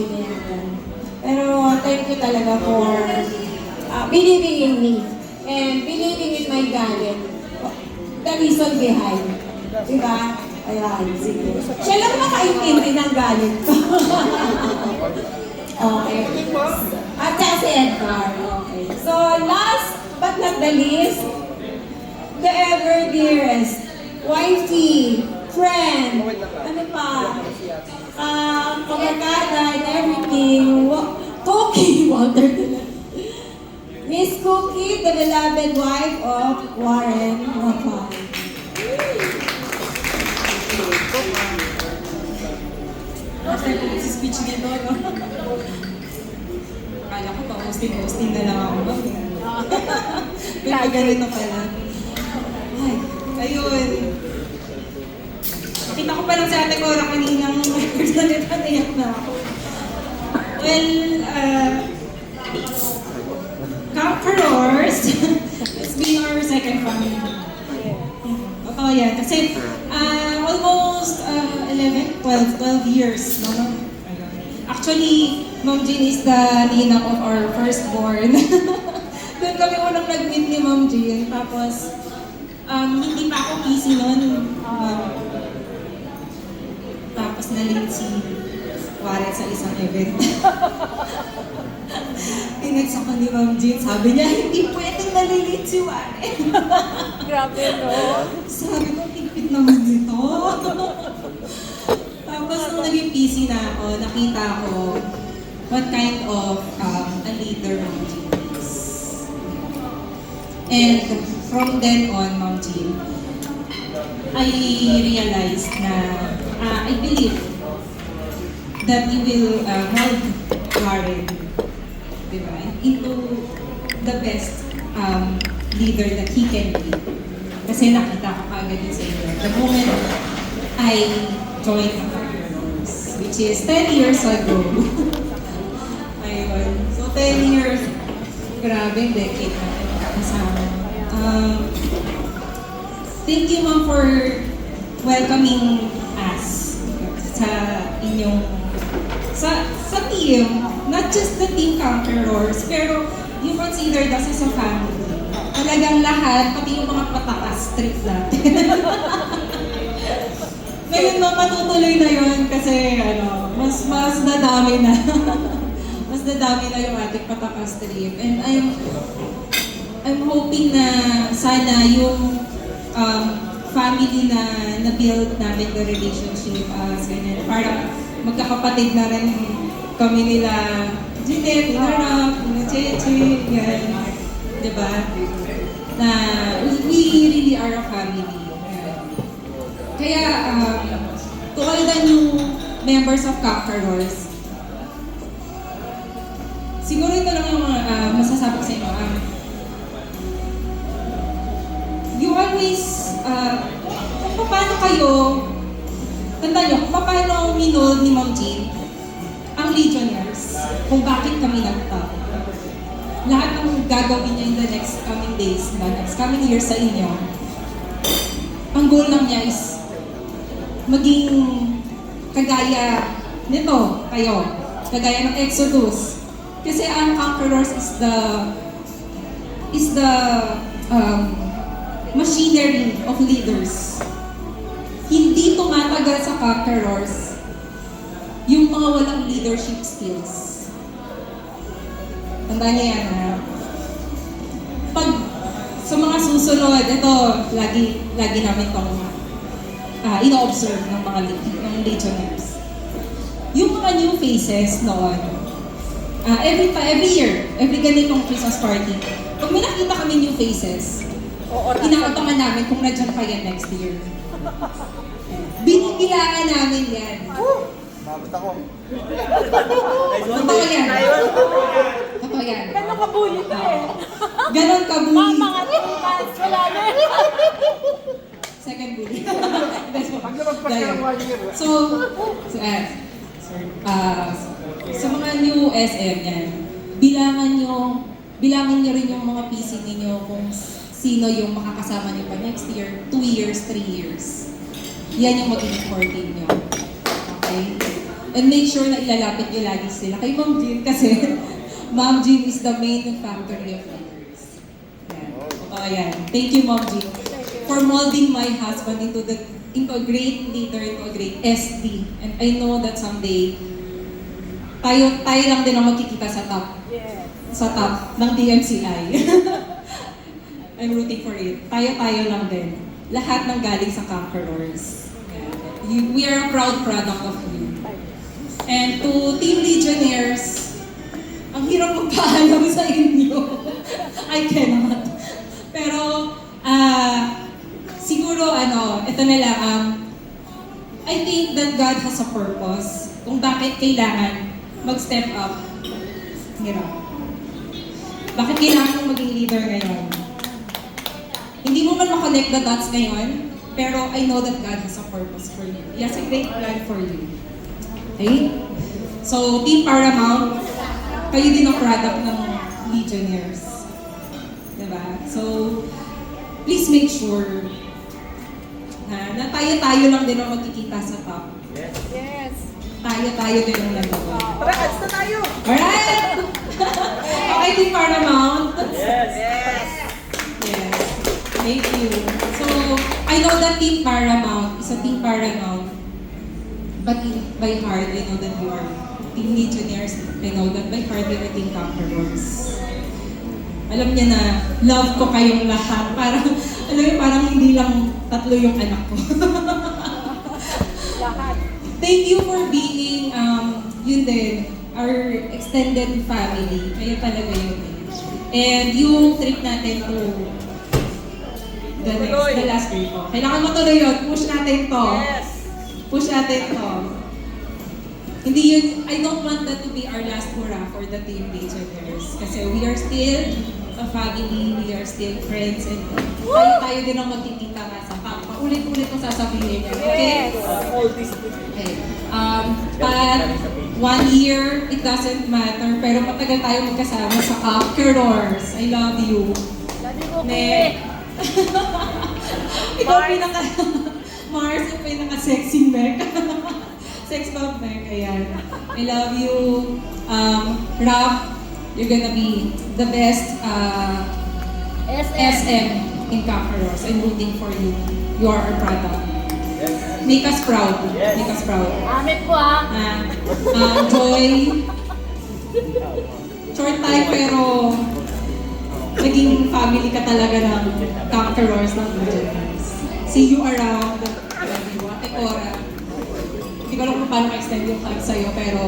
binayaran. Pero thank you talaga for believing in me and believing in my galit. The reason behind. Diba? Ayan, sige. Siya lang makaintindi ng galit ko. Okay. At saka si Edgar. Okay. So, last but not the least, the ever dearest, wifey, friend, ano pa, pagkakada and everything, Cookie, Walter. Miss Cookie, the beloved wife of Warren Rapal. After ko si speech dito, no? Akala ko pa hosting na lang ako. Pero ganito pala. Ay, ayun. Nakita ko pa lang sa ate Cora kaninang salita, naiyak na ako. Well, Conquerors, it's been our second family. Totoo yan. Kasi almost 12 years. No? Actually, Ma'am Jean is the ninang of our firstborn. Doon kami unang nag-meet ni Ma'am Jean. Tapos, hindi pa ako busy noon. Tapos na-late si Warren sa isang event. Tinext ako ni Ma'am Jean, sabi niya, hindi pwedeng nalilate si Warren. Grabe, no? Sabi ko, tigpit naman nito. Tapos nung naging busy na ako, nakita ko what kind of a leader Ma'am Jean is. And from then on, Ma'am Jean, I realized na, I believe that you will mold Warren, diba, into the best leader that he can be. Kasi nakita ko kaagad yun sa inyo. The moment I joined the Conquerors, which is 10 years ago. Ayun. So 10 years, grabe, decade natin kasama. Thank you, Ma'am, for welcoming us sa inyong sa team. Not just the team Conquerors, pero you consider us as a family. Talagang lahat, pati yung mga patakas trip natin. Ngayon no, matutuloy na yun kasi mas dadami na. Mas dadami na yung ating patakas trip. And I'm hoping na sana yung family na na-build namin the relationship ganyan. Parang magkakapatid na rin kami nila Jeanette, Harap, Cheche, yan. Diba? Na we really are a family. Kaya, to all the new members of Conquerors, siguro ito lang yung masasabi ko sa inyo. You always, kung paano kayo, tanda nyo, kung paano minold ni Ma'am Jean ang Legionnaires, kung bakit kami nagtao. Lahat ng gagawin niya in the next coming days, next coming years sa inyo, ang goal lang niya is maging kagaya nito, kayo, kagaya ng Exodus. Kasi ang Conquerors is the machinery of leaders. Hindi tumatagal sa Conquerors yung mga walang leadership skills. Tandaan niyo yan, ha? Pag sa mga susunod, ito, lagi namin itong ino-observe ng mga Legionnaires. Yung mga new faces noon, every year, every ganitong Christmas party, pag may nakita kami new faces, inaabangan namin kung nandiyan pa yan next year. Binibilangan namin yan. Mabot ako. Totoo yan. Totoo yan. Ganon kabuli ka eh. Ganon kabuli. Mga 2 months, wala na. Second bully. Pag lumagpas ka ng 1 year. So, sa mga new SM yan, bilangin nyo rin yung mga PC ninyo kung sino yung makakasama nyo pa next year, 2 years, 3 years. Yan yung maging 14 nyo. Okay? And make sure na ilalapit niyo lagi sila kay Ma'am Jean kasi Ma'am Jean is the main factory of leaders. Yan. Ayan. Thank you, Ma'am Jean, for molding my husband into a great leader, into a great SD. And I know that someday, tayo lang din ang magkikita sa top. Yes. Sa top ng DMCI. I'm rooting for it. Tayo lang din. Lahat ng galing sa Conquerors. Yeah. We are a proud product of you. And to Team Legionnaires, ang hirap magpaalam sa inyo. I cannot. Pero, siguro, ito na lang, I think that God has a purpose kung bakit kailangan mag-step up. Hirap. Bakit kailangan mong maging leader ngayon? Hindi mo man makonect the dots ngayon, pero I know that God has a purpose for you. He has a great plan for you. Okay? So, Team Paramount, kayo din ang product ng Legionnaires. Diba? So, please make sure na tayo lang din ang magkikita sa top. Yes. Tayo din ang nagawa. Tara, ads na tayo. Alright! Okay, Team Paramount. Yes. Yes. Thank you. So, I know that Team Paramount is a Team Paramount. But by heart, I know that you are Team Legionnaires. I know that by heart, you are Team Conquerors. Alam niya na love ko kayong lahat. Parang, parang hindi lang tatlo yung anak ko. Lahat. Thank you for being, yun din, our extended family. Kayo talaga yun eh. And yung trip natin to the last trip ko. Kailangan mo tuloy yun. Push natin to. Yes. Push natin to. Hindi yun, I don't want that to be our last hurrah for the Team Legionnaires. Kasi we are still a family, we are still friends, and tayo din ang magkikita nga sa camp. Paulit-ulit ko sasabihin niya. Okay? All this. Okay. At 1 year, it doesn't matter, pero matagal tayo magkasama sa Conquerors. I love you. Lagi ko Ne. Ikaw pinaka... Mars, yung pinaka-sexy neck. Sex bomb neck, ayan. I love you. Rap, you're gonna be the best SM in Conquerors. I'm rooting for you. You are our product. Make us proud. Make us proud. Amin po ah. Joy. Short time pero naging family ka talaga ng Conquerors ng Legionnaires. See you around. Ate Cora. Hindi ko alam kung paano ma-extend yung hug sa'yo, pero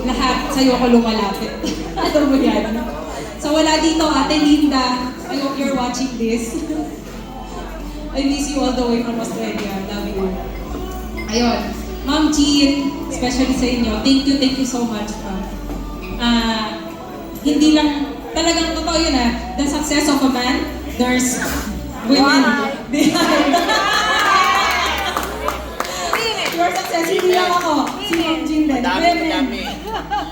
lahat sa'yo ko lumalapit. Alam mo yan. So wala dito, Ate Linda. I hope you're watching this. I miss you all the way from Australia. Love you. Ayun. Ma'am Jean, especially sa inyo, thank you so much. Hindi lang, talagang totoo yun the success of a man, there's women behind. Your success, hindi lang ako. Si Ma'am Jean din.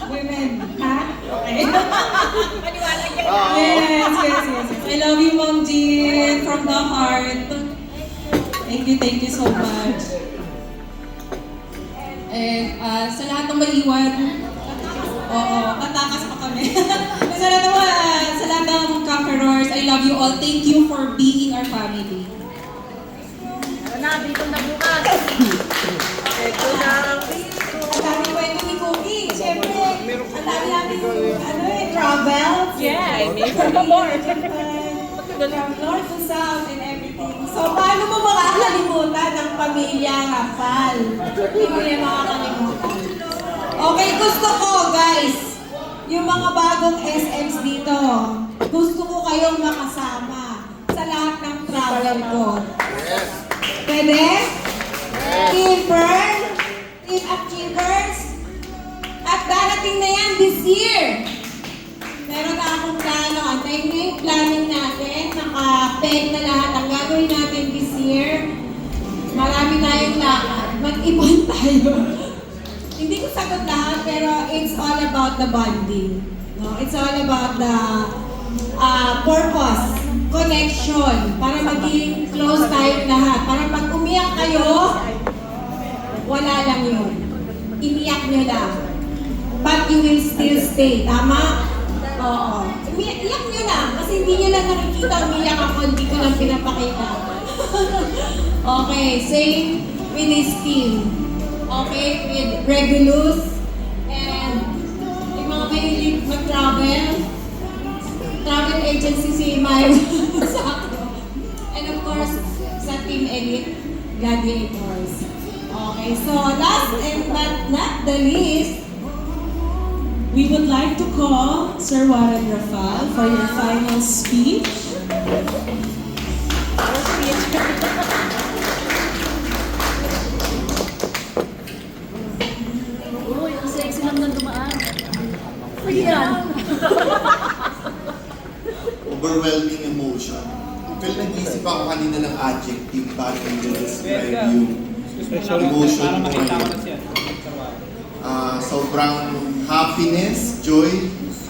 Women. Ha? Okay. Yes. I love you, Ma'am Jean, from the heart. Thank you so much. And sa lahat ng maiwan, tatakas pa kami. sa lahat ng Conquerors, I love you all. Thank you for being our family. Dito na bukas. Ito na ang dito. Ang dami kwento ni Cookie. Siyempre, ang dami namin travel. Yeah, maybe more. From north to south and everything. So, paano mo makakalimutan ng pamilya Rapal? Hindi mo yan makakalimutan. Okay, gusto ko, guys, yung mga bagong SMs dito, gusto ko kayong makasama sa lahat ng travel ko. Pwede? Team Pearl, Team Achievers, at darating na yan this year. Meron na akong plano. Antayin mo yung planning natin. Naka-peg na lahat ang gagawin natin this year. Marami tayong lakad. Mag-ibon tayo. Hindi ko sagot lahat, pero it's all about the bonding. No? It's all about the purpose, connection, para maging close tayong lahat. Para pag umiyak kayo, wala lang yun. Iniyak nyo lang. But you will still stay. Tama? Oo. Iyak nyo lang. Kasi hindi nyo lang nakikita umiyak ako. Hindi ko lang pinapakita. Okay. Same with his team. Okay. With Regulus. And yung mga mahilig mag-travel. Travel agency si Mayo. And of course, sa Team Elite Gladiators. Okay. So, last and not the least, We would like to call Sir Warren Rafal for your final speech. Uy, ang sexy lang nang dumaan. Ayan. Overwhelming emotion. Well, nag-iisip ako kanina ng adjective para i-describe yung emotion ko ngayon. Sobrang happiness, joy,